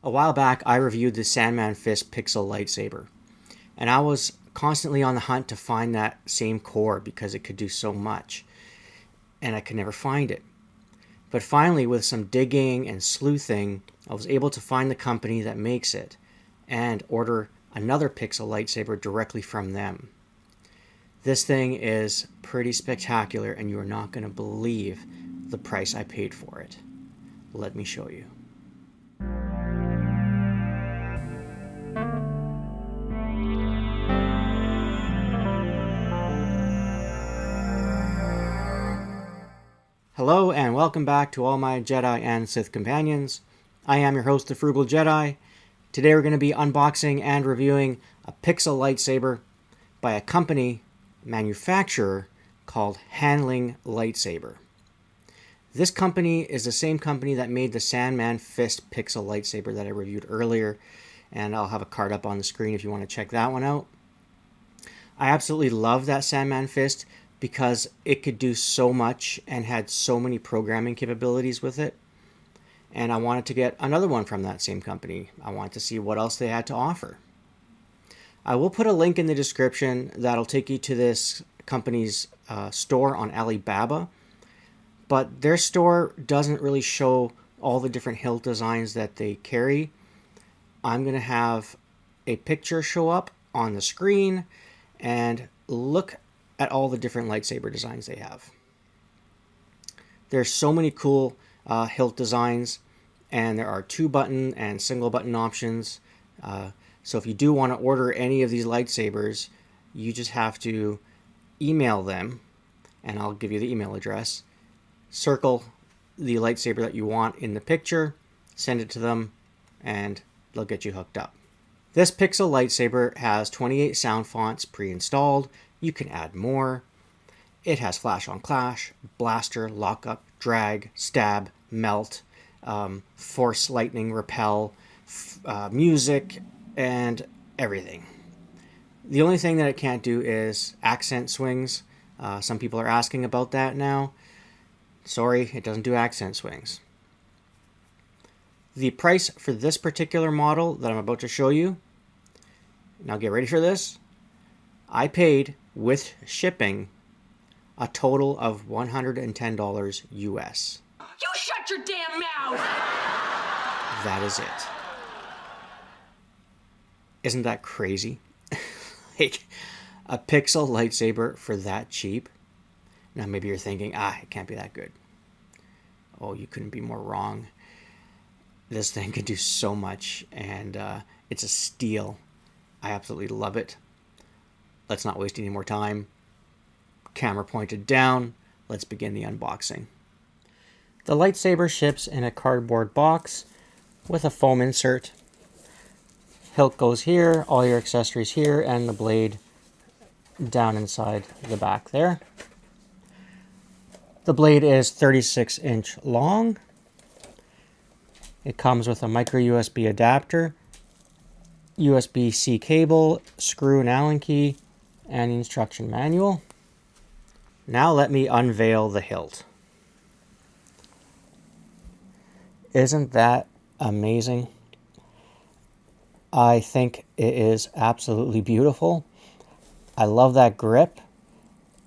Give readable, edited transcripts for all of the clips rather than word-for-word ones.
A while back, I reviewed the Sandman Fist Pixel Lightsaber, and I was constantly on the hunt to find that same core because it could do so much, and I could never find it. But finally, with some digging and sleuthing, I was able to find the company that makes it and order another Pixel Lightsaber directly from them. This thing is pretty spectacular, and you are not going to believe the price I paid for it. Let me show you. Hello and welcome back to all my Jedi and Sith companions. I am your host, the Frugal Jedi. Today we're going to be unboxing and reviewing a Pixel Lightsaber by a company, manufacturer, called HANLING Lightsaber. This company is the same company that made the Sandman Fist Pixel Lightsaber that I reviewed earlier, and I'll have a card up on the screen if you want to check that one out. I absolutely love that Sandman Fist because it could do so much and had so many programming capabilities with it. And I wanted to get another one from that same company. I wanted to see what else they had to offer. I will put a link in the description that'll take you to this company's store on Alibaba. But their store doesn't really show all the different hilt designs that they carry. I'm going to have a picture show up on the screen and look at all the different lightsaber designs they have. There's so many cool hilt designs, and there are 2-button and single-button options. So if you do want to order any of these lightsabers, you just have to email them, and I'll give you the email address. Circle the lightsaber that you want in the picture, send it to them, and they'll get you hooked up. This Pixel Lightsaber has 28 sound fonts pre-installed. You can add more. It has flash on clash, blaster, lockup, drag, stab, melt, force lightning, repel, music, and everything. The only thing that it can't do is accent swings. Some people are asking about that now. Sorry, it doesn't do accent swings. The price for this particular model that I'm about to show you, now get ready for this, I paid, with shipping, a total of $110 US. You shut your damn mouth! That is it. Isn't that crazy? Like, a Pixel lightsaber for that cheap? Now maybe you're thinking, it can't be that good. Oh, you couldn't be more wrong. This thing can do so much, and it's a steal. I absolutely love it. Let's not waste any more time. Camera pointed down. Let's begin the unboxing. The lightsaber ships in a cardboard box with a foam insert. Hilt goes here, all your accessories here, and the blade down inside the back there. The blade is 36-inch long. It comes with a micro USB adapter, USB-C cable, screw and Allen key, and the instruction manual. Now let me unveil the hilt. Isn't that amazing? I think it is absolutely beautiful. I love that grip.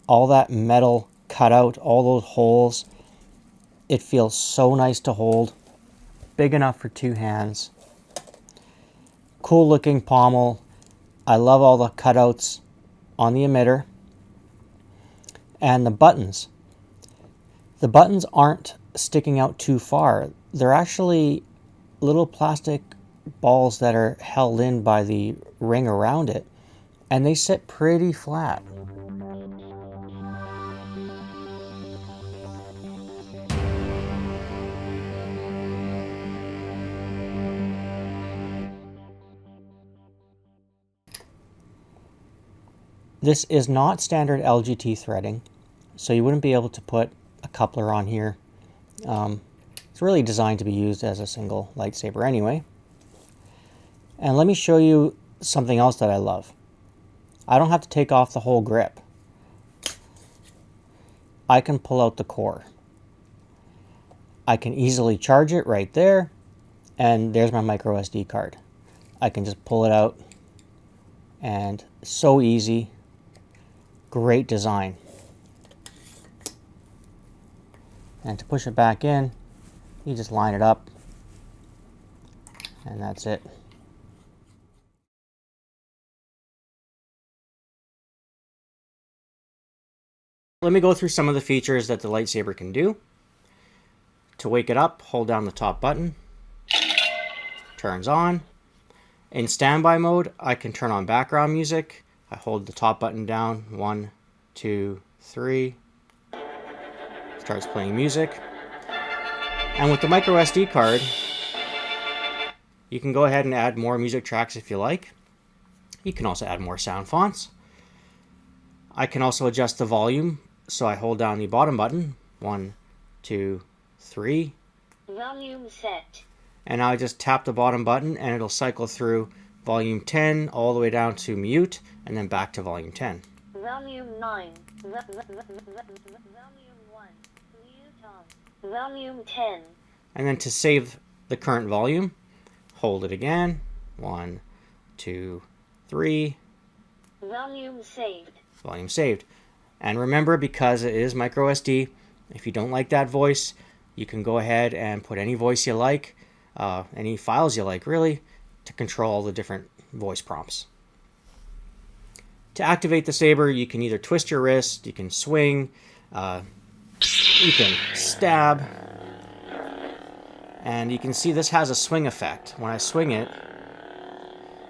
All that metal cut out, all those holes. It feels so nice to hold. Big enough for 2 hands. Cool looking pommel. I love all the cutouts on the emitter. And the buttons. The buttons aren't sticking out too far. They're actually little plastic balls that are held in by the ring around it. And they sit pretty flat. This is not standard LGT threading, so you wouldn't be able to put a coupler on here. It's really designed to be used as a single lightsaber anyway. And let me show you something else that I love. I don't have to take off the whole grip. I can pull out the core. I can easily charge it right there, And there's my micro SD card. I can just pull it out, and so easy. Great design. And to push it back in, you just line it up, and that's it. Let me go through some of the features that the lightsaber can do. To wake it up, hold down the top button. Turns on. In standby mode, I can turn on background music. I hold the top button down. 1, 2, 3. Starts playing music. And with the micro SD card, you can go ahead and add more music tracks if you like. You can also add more sound fonts. I can also adjust the volume. So I hold down the bottom button. 1, 2, 3. Volume set. And now I just tap the bottom button and it'll cycle through volume 10 all the way down to mute and then back to volume 10. Volume 9. Volume 1. Mute on. Volume 10. And then to save the current volume, hold it again. 1, 2, 3. Volume saved. Volume saved. And remember, because it is micro SD, if you don't like that voice, you can go ahead and put any voice you like, any files you like, really, to control all the different voice prompts. To activate the saber, you can either twist your wrist, you can swing, you can stab, and you can see this has a swing effect. When I swing it,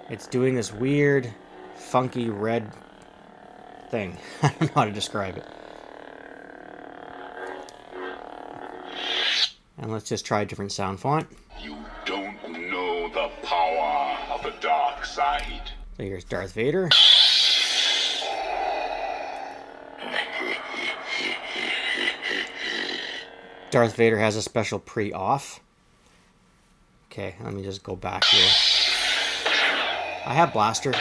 it's doing this weird, funky red thing. I don't know how to describe it. And let's just try a different sound font. You don't know the power of the dark side. So here's Darth Vader. Darth Vader has a special pre-off. Okay, let me just go back here. I have blaster.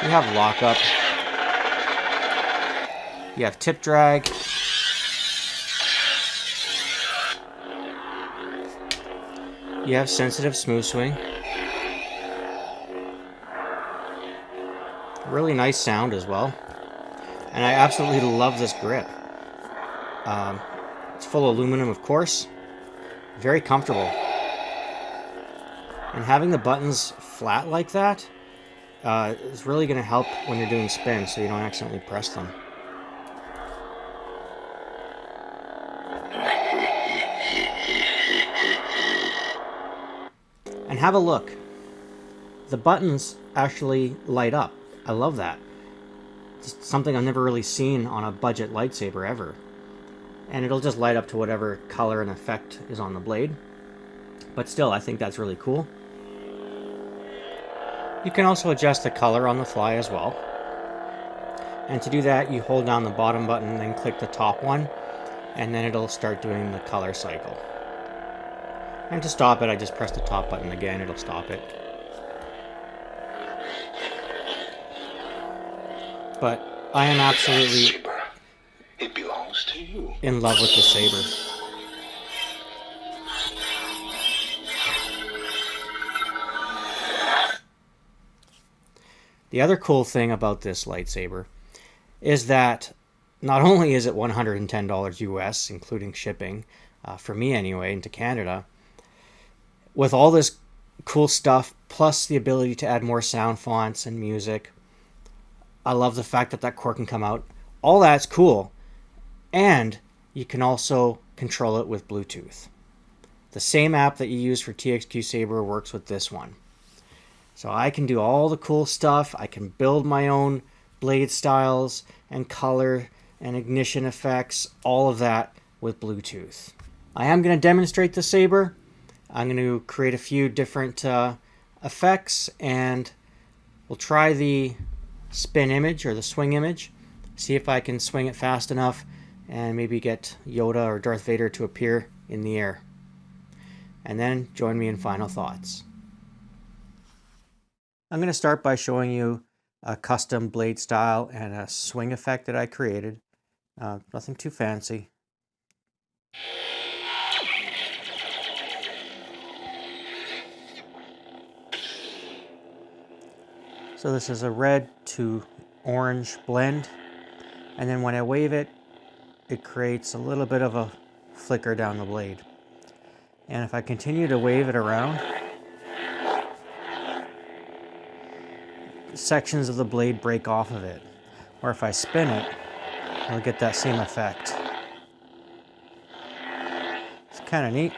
You have lockup. You have tip drag. You have sensitive smooth swing. Really nice sound as well. And I absolutely love this grip. It's full aluminum, of course. Very comfortable. And having the buttons flat like that is really going to help when you're doing spins so you don't accidentally press them. And have a look. The buttons actually light up. I love that. It's something I've never really seen on a budget lightsaber ever. And it'll just light up to whatever color and effect is on the blade. But still, I think that's really cool. You can also adjust the color on the fly as well. And to do that, you hold down the bottom button, then click the top one, and then it'll start doing the color cycle. And to stop it, I just press the top button again, it'll stop it. But I am absolutely It belongs to you. in love with the saber. The other cool thing about this lightsaber is that not only is it $110 US, including shipping, for me anyway, into Canada, with all this cool stuff, plus the ability to add more sound fonts and music, I love the fact that that cord can come out. All that's cool. And you can also control it with Bluetooth. The same app that you use for TXQ Saber works with this one. So I can do all the cool stuff. I can build my own blade styles and color and ignition effects, all of that with Bluetooth. I am going to demonstrate the saber. I'm going to create a few different effects, and we'll try the spin image or the swing image. See if I can swing it fast enough and maybe get Yoda or Darth Vader to appear in the air. And then join me in final thoughts. I'm going to start by showing you a custom blade style and a swing effect that I created. Nothing too fancy. So this is a red to orange blend. And then when I wave it, it creates a little bit of a flicker down the blade. And if I continue to wave it around, sections of the blade break off of it. Or if I spin it, I'll get that same effect. It's kind of neat.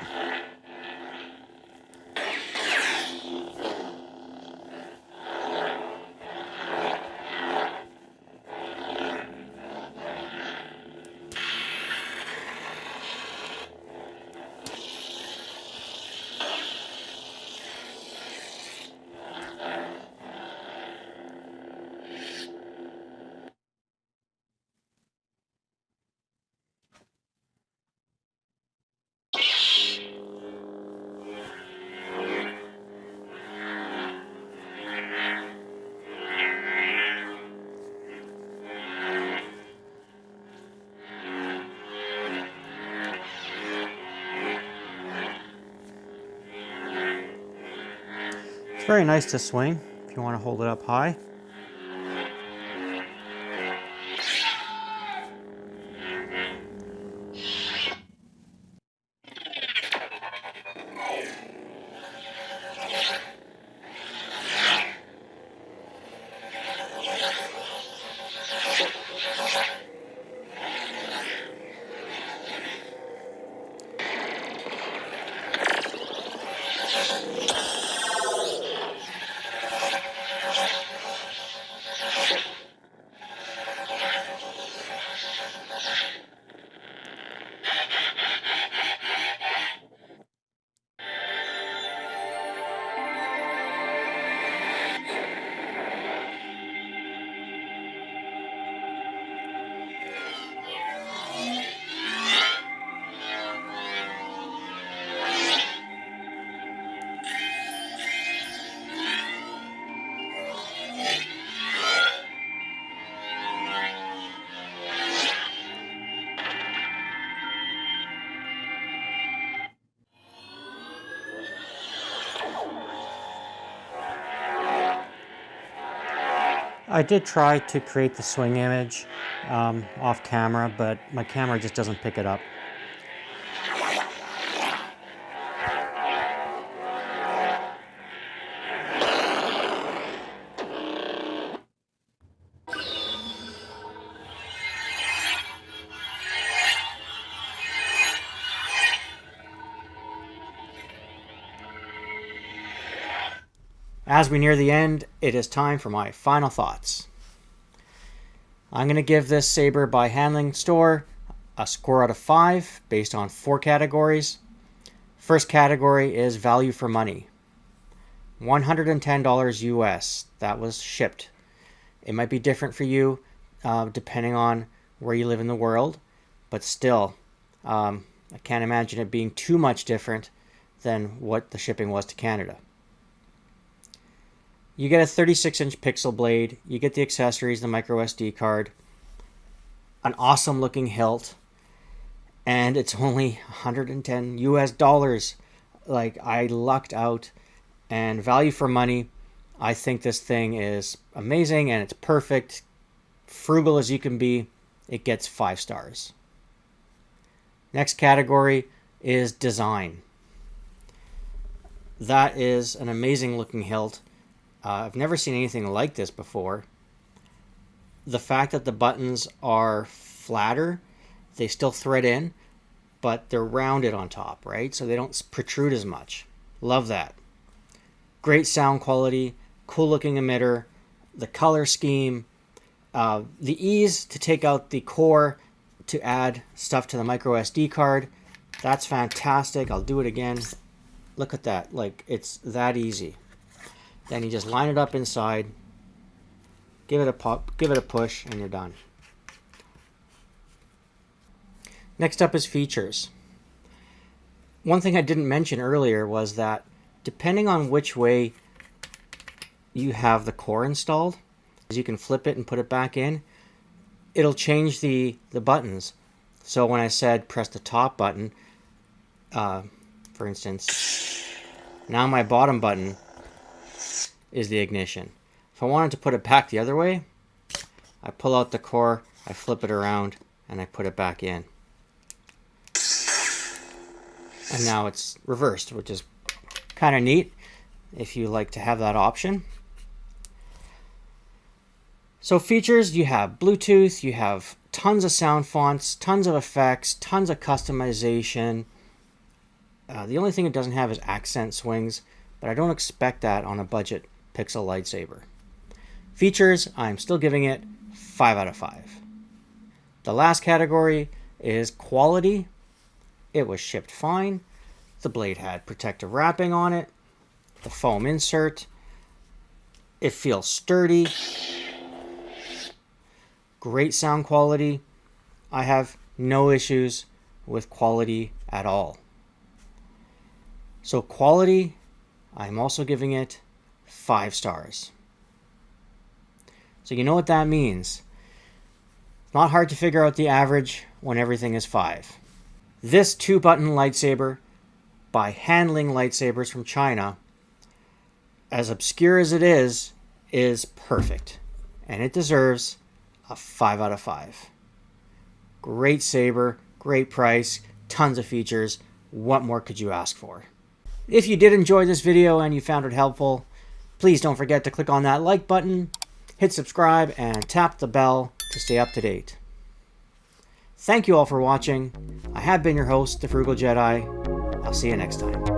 It's very nice to swing if you want to hold it up high. I did try to create the swing image off camera, but my camera just doesn't pick it up. As we near the end, it is time for my final thoughts. I'm going to give this Saber by Handling store a score out of 5 based on 4 categories. First category is value for money. $110 US. That was shipped. It might be different for you depending on where you live in the world, but still, I can't imagine it being too much different than what the shipping was to Canada. You get a 36-inch pixel blade, you get the accessories, the micro SD card, an awesome looking hilt, and it's only $110 US. Like, I lucked out, and value for money, I think this thing is amazing and it's perfect. Frugal as you can be, it gets 5 stars. Next category is design. That is an amazing looking hilt. I've never seen anything like this before. The fact that the buttons are flatter, they still thread in, but they're rounded on top, right? So they don't protrude as much. Love that. Great sound quality, cool looking emitter, the color scheme, the ease to take out the core to add stuff to the micro SD card. That's fantastic. I'll do it again. Look at that. Like, it's that easy. Then you just line it up inside, give it a pop, give it a push, and you're done. Next up is features. One thing I didn't mention earlier was that depending on which way you have the core installed, you can flip it and put it back in, it'll change the buttons. So when I said press the top button, for instance, now my bottom button is the ignition. If If I wanted to put it back the other way, I pull out the core, I flip it around, and I put it back in. And now it's reversed, which is kind of neat if you like to have that option. So features, you have Bluetooth, you have tons of sound fonts, tons of effects, tons of customization. The only thing it doesn't have is accent swings, but I don't expect that on a budget Pixel lightsaber. Features, I'm still giving it 5 out of 5. The last category is quality. It was shipped fine. The blade had protective wrapping on it. The foam insert. It feels sturdy. Great sound quality. I have no issues with quality at all. So quality, I'm also giving it 5 stars. So you know what that means. It's not hard to figure out the average when everything is 5. This 2-button lightsaber by Handling Lightsabers from China, as obscure as it is perfect. And it deserves a 5 out of 5. Great saber, great price, tons of features. What more could you ask for? If you did enjoy this video and you found it helpful, please don't forget to click on that like button, hit subscribe, and tap the bell to stay up to date. Thank you all for watching. I have been your host, The Frugal Jedi. I'll see you next time.